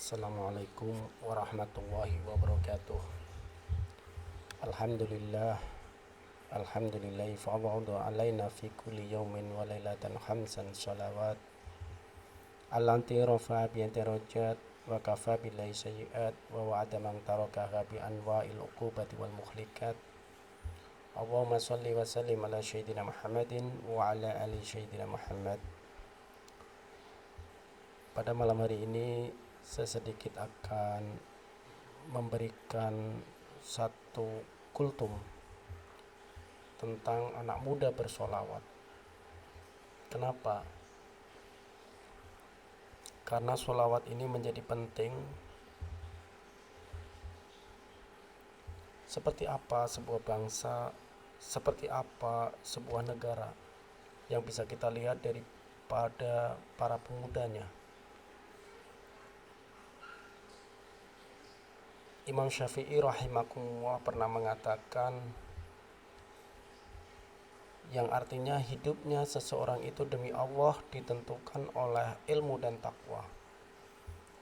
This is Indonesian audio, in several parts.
Assalamualaikum warahmatullahi wabarakatuh. Alhamdulillah. Alhamdulillahi fa'adhu alaina fi kulli yawmin wa laylatan khamsan salawat. Allanti rafa'a bi darajat wa kafa billahi sayyi'at wa wa'ada man tarakaha bi anwa'il uqubati wal mukhlikat. Allahumma salli wa sallim ala sayyidina Muhammadin wa ala ali sayyidina Muhammad. Pada malam hari ini saya sedikit akan memberikan satu kultum tentang anak muda bersolawat. Kenapa? Karena solawat ini menjadi penting. Seperti apa sebuah bangsa, seperti apa sebuah negara yang bisa kita lihat daripada para pemudanya. Imam Syafi'i rahimahullah pernah mengatakan yang artinya hidupnya seseorang itu demi Allah ditentukan oleh ilmu dan takwa.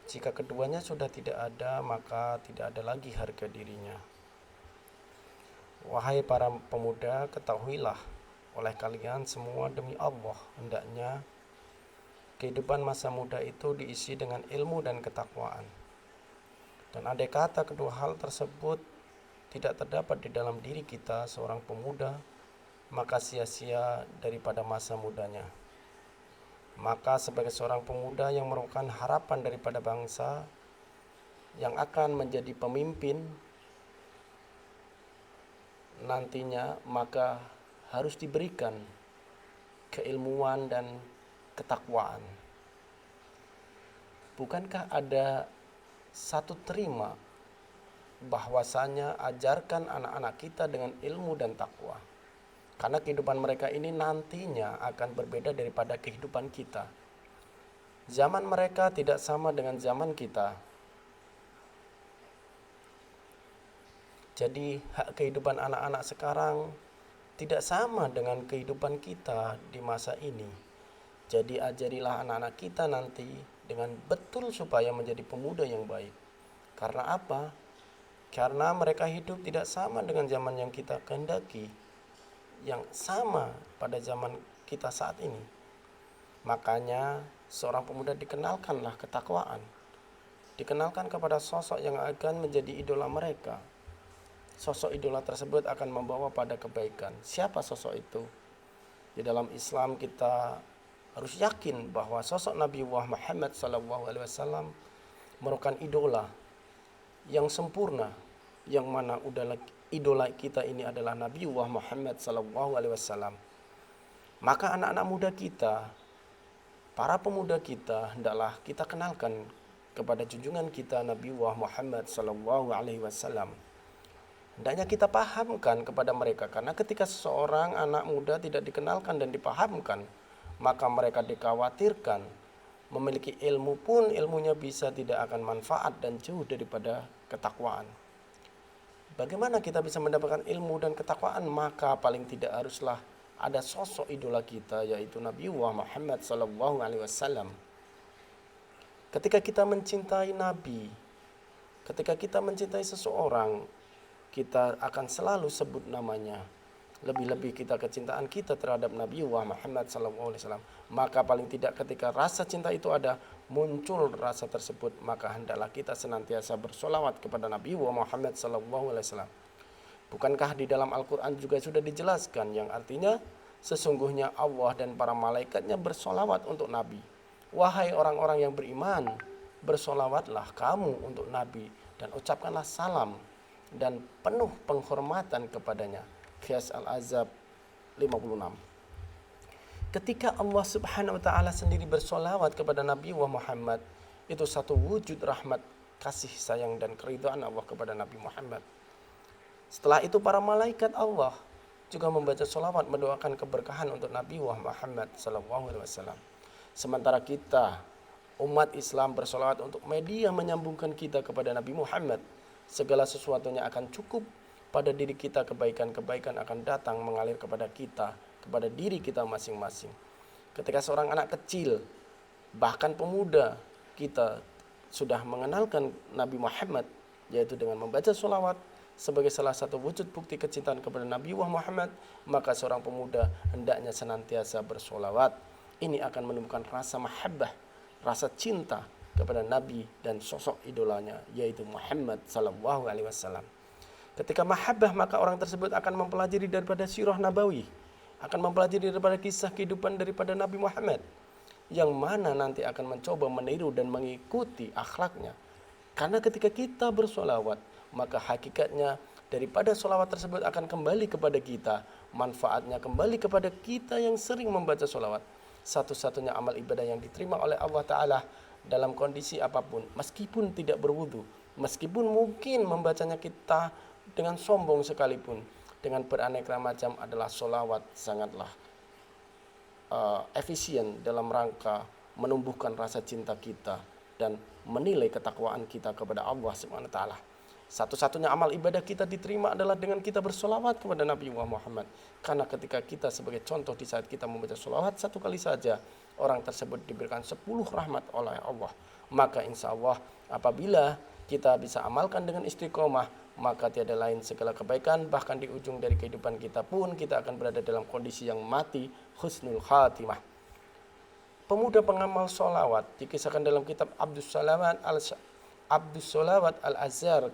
Jika keduanya sudah tidak ada, maka tidak ada lagi harga dirinya. Wahai para pemuda, ketahuilah oleh kalian semua demi Allah, hendaknya kehidupan masa muda itu diisi dengan ilmu dan ketakwaan. Dan andai kata kedua hal tersebut tidak terdapat di dalam diri kita seorang pemuda, maka sia-sia daripada masa mudanya. Maka sebagai seorang pemuda yang merupakan harapan daripada bangsa yang akan menjadi pemimpin nantinya, maka harus diberikan keilmuan dan ketakwaan. Bukankah ada satu terima bahwasanya ajarkan anak-anak kita dengan ilmu dan takwa, karena kehidupan mereka ini nantinya akan berbeda daripada kehidupan kita. Zaman mereka tidak sama dengan zaman kita. Jadi hak kehidupan anak-anak sekarang tidak sama dengan kehidupan kita di masa ini. Jadi ajarilah anak-anak kita nanti dengan betul supaya menjadi pemuda yang baik. Karena apa? Karena mereka hidup tidak sama dengan zaman yang kita kehendaki, yang sama pada zaman kita saat ini. Makanya seorang pemuda dikenalkanlah ketakwaan, dikenalkan kepada sosok yang akan menjadi idola mereka. Sosok idola tersebut akan membawa pada kebaikan. Siapa sosok itu? Di dalam Islam kita harus yakin bahwa sosok Nabi Muhammad SAW merupakan idola yang sempurna, yang mana idola kita ini adalah Nabi Muhammad SAW. Maka anak-anak muda kita, para pemuda kita, hendaklah kita kenalkan kepada junjungan kita Nabi Muhammad SAW. Hendaknya kita pahamkan kepada mereka, karena ketika seseorang anak muda tidak dikenalkan dan dipahamkan, maka mereka dikhawatirkan memiliki ilmu pun ilmunya bisa tidak akan manfaat dan jauh daripada ketakwaan. Bagaimana kita bisa mendapatkan ilmu dan ketakwaan? Maka paling tidak haruslah ada sosok idola kita, yaitu Nabi Muhammad SAW. Ketika kita mencintai Nabi, ketika kita mencintai seseorang, kita akan selalu sebut namanya. Lebih-lebih kita kecintaan kita terhadap Nabi Muhammad SAW. Maka paling tidak ketika rasa cinta itu ada, muncul rasa tersebut, maka hendaklah kita senantiasa bersolawat kepada Nabi Muhammad SAW. Bukankah di dalam Al-Quran juga sudah dijelaskan, yang artinya sesungguhnya Allah dan para malaikatnya bersolawat untuk Nabi. Wahai orang-orang yang beriman, bersolawatlah kamu untuk Nabi dan ucapkanlah salam dan penuh penghormatan kepadanya. Qiyas Al-Azab 56. Ketika Allah Subhanahu wa taala sendiri bersolawat kepada Nabi Muhammad, itu satu wujud rahmat, kasih sayang dan keridhaan Allah kepada Nabi Muhammad. Setelah itu para malaikat Allah juga membaca solawat, mendoakan keberkahan untuk Nabi Muhammad SAW. Sementara kita, umat Islam, bersolawat untuk media menyambungkan kita kepada Nabi Muhammad. Segala sesuatunya akan cukup pada diri kita, kebaikan-kebaikan akan datang mengalir kepada kita, kepada diri kita masing-masing. Ketika seorang anak kecil, bahkan pemuda kita sudah mengenalkan Nabi Muhammad, yaitu dengan membaca sholawat sebagai salah satu wujud bukti kecintaan kepada Nabi Muhammad, maka seorang pemuda hendaknya senantiasa bersolawat. Ini akan menumbuhkan rasa mahabbah, rasa cinta kepada Nabi dan sosok idolanya, yaitu Muhammad sallallahu alaihi wasallam. Ketika mahabbah, maka orang tersebut akan mempelajari daripada sirah nabawi, akan mempelajari daripada kisah kehidupan daripada Nabi Muhammad, yang mana nanti akan mencoba meniru dan mengikuti akhlaknya. Karena ketika kita bersolawat, maka hakikatnya daripada solawat tersebut akan kembali kepada kita. Manfaatnya kembali kepada kita yang sering membaca solawat. Satu-satunya amal ibadah yang diterima oleh Allah Ta'ala dalam kondisi apapun, meskipun tidak berwudu, meskipun mungkin membacanya kita dengan sombong sekalipun, dengan beraneka macam, adalah solawat sangatlah efisien dalam rangka menumbuhkan rasa cinta kita dan menilai ketakwaan kita kepada Allah Subhanahu wa taala. Satu-satunya amal ibadah kita diterima adalah dengan kita bersolawat kepada Nabi Muhammad. Karena ketika kita sebagai contoh, di saat kita membaca solawat satu kali saja, orang tersebut diberikan 10 rahmat oleh Allah. Maka insya Allah apabila kita bisa amalkan dengan istiqomah, maka tiada lain segala kebaikan, bahkan di ujung dari kehidupan kita pun kita akan berada dalam kondisi yang mati husnul khatimah. Pemuda pengamal solawat dikisahkan dalam kitab Abdus Solawat Al-Azhar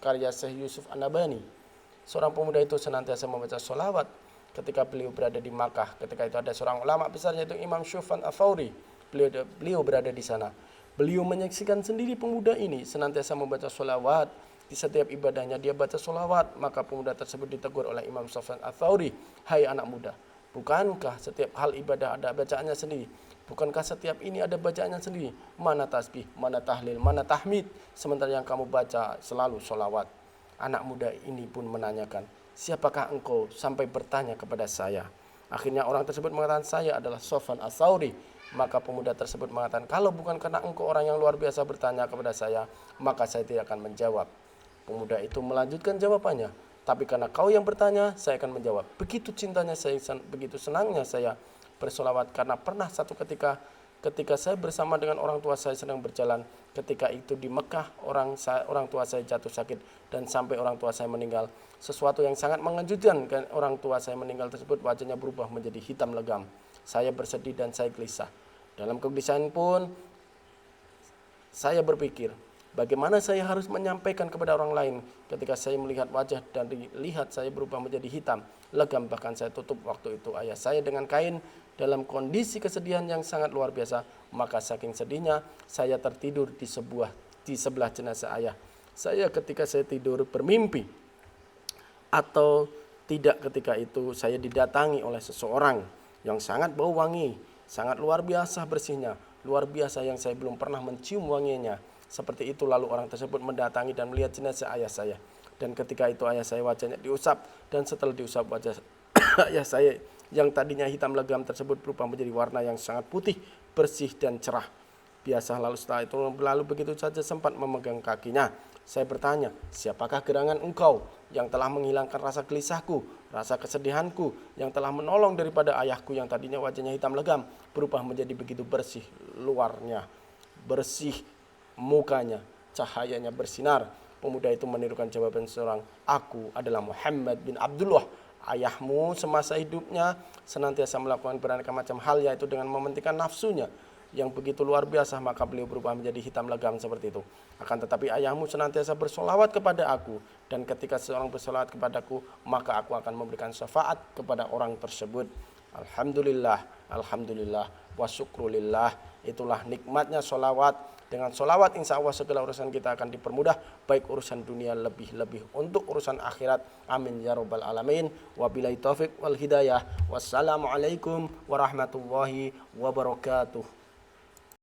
karya Syekh Yusuf An-Nabhani. Seorang pemuda itu senantiasa membaca solawat ketika beliau berada di Makkah. Ketika itu ada seorang ulama besar yaitu Imam Sufyan Ats-Tsauri. Beliau berada di sana. Beliau menyaksikan sendiri pemuda ini senantiasa membaca solawat. Di setiap ibadahnya dia baca solawat. Maka pemuda tersebut ditegur oleh Imam Sufyan Ats-Tsauri, "Hai anak muda, bukankah setiap hal ibadah ada bacaannya sendiri? Bukankah setiap ini ada bacaannya sendiri? Mana tasbih, mana tahlil, mana tahmid, sementara yang kamu baca selalu solawat?" Anak muda ini pun menanyakan, "Siapakah engkau sampai bertanya kepada saya?" Akhirnya orang tersebut mengatakan, "Saya adalah Sufyan Ats-Tsauri." Maka pemuda tersebut mengatakan, "Kalau bukan karena engkau orang yang luar biasa bertanya kepada saya, maka saya tidak akan menjawab." Pemuda itu melanjutkan jawabannya, "Tapi karena kau yang bertanya, saya akan menjawab. Begitu cintanya saya, begitu senangnya saya bersolawat, karena pernah satu ketika saya bersama dengan orang tua saya sedang berjalan. Ketika itu di Mekah, orang tua saya jatuh sakit dan sampai orang tua saya meninggal. Sesuatu yang sangat mengejutkan, orang tua saya meninggal tersebut wajahnya berubah menjadi hitam legam. Saya bersedih dan saya gelisah. Dalam kegelisahan pun saya berpikir, bagaimana saya harus menyampaikan kepada orang lain ketika saya melihat wajah dan dilihat saya berubah menjadi hitam legam. Bahkan saya tutup waktu itu ayah saya dengan kain dalam kondisi kesedihan yang sangat luar biasa. Maka saking sedihnya saya tertidur di sebelah jenazah ayah saya. Ketika saya tidur bermimpi atau tidak, ketika itu saya didatangi oleh seseorang yang sangat bau wangi, sangat luar biasa bersihnya, luar biasa yang saya belum pernah mencium wanginya. Seperti itu lalu orang tersebut mendatangi dan melihat jenazah ayah saya. Dan ketika itu ayah saya wajahnya diusap, dan setelah diusap wajah ayah saya yang tadinya hitam legam tersebut berubah menjadi warna yang sangat putih, bersih dan cerah. Biasa lalu setelah itu berlalu begitu saja sempat memegang kakinya. Saya bertanya, "Siapakah gerangan engkau yang telah menghilangkan rasa gelisahku, rasa kesedihanku, yang telah menolong daripada ayahku yang tadinya wajahnya hitam legam berubah menjadi begitu bersih luarnya, bersih mukanya, cahayanya bersinar?" Pemuda itu menirukan jawaban seorang, "Aku adalah Muhammad bin Abdullah. Ayahmu semasa hidupnya senantiasa melakukan beraneka macam hal, yaitu dengan mementingkan nafsunya yang begitu luar biasa, maka beliau berubah menjadi hitam legam seperti itu. Akan tetapi ayahmu senantiasa bersolawat kepada aku, dan ketika seorang bersolawat kepadaku, maka aku akan memberikan syafaat kepada orang tersebut." Alhamdulillah, alhamdulillah, wa syukrulillah. Itulah nikmatnya solawat. Dengan solawat insya Allah segala urusan kita akan dipermudah, baik urusan dunia lebih-lebih untuk urusan akhirat. Amin ya rabbal alamin. Wabillahi taufiq wal hidayah. Wassalamualaikum warahmatullahi wabarakatuh.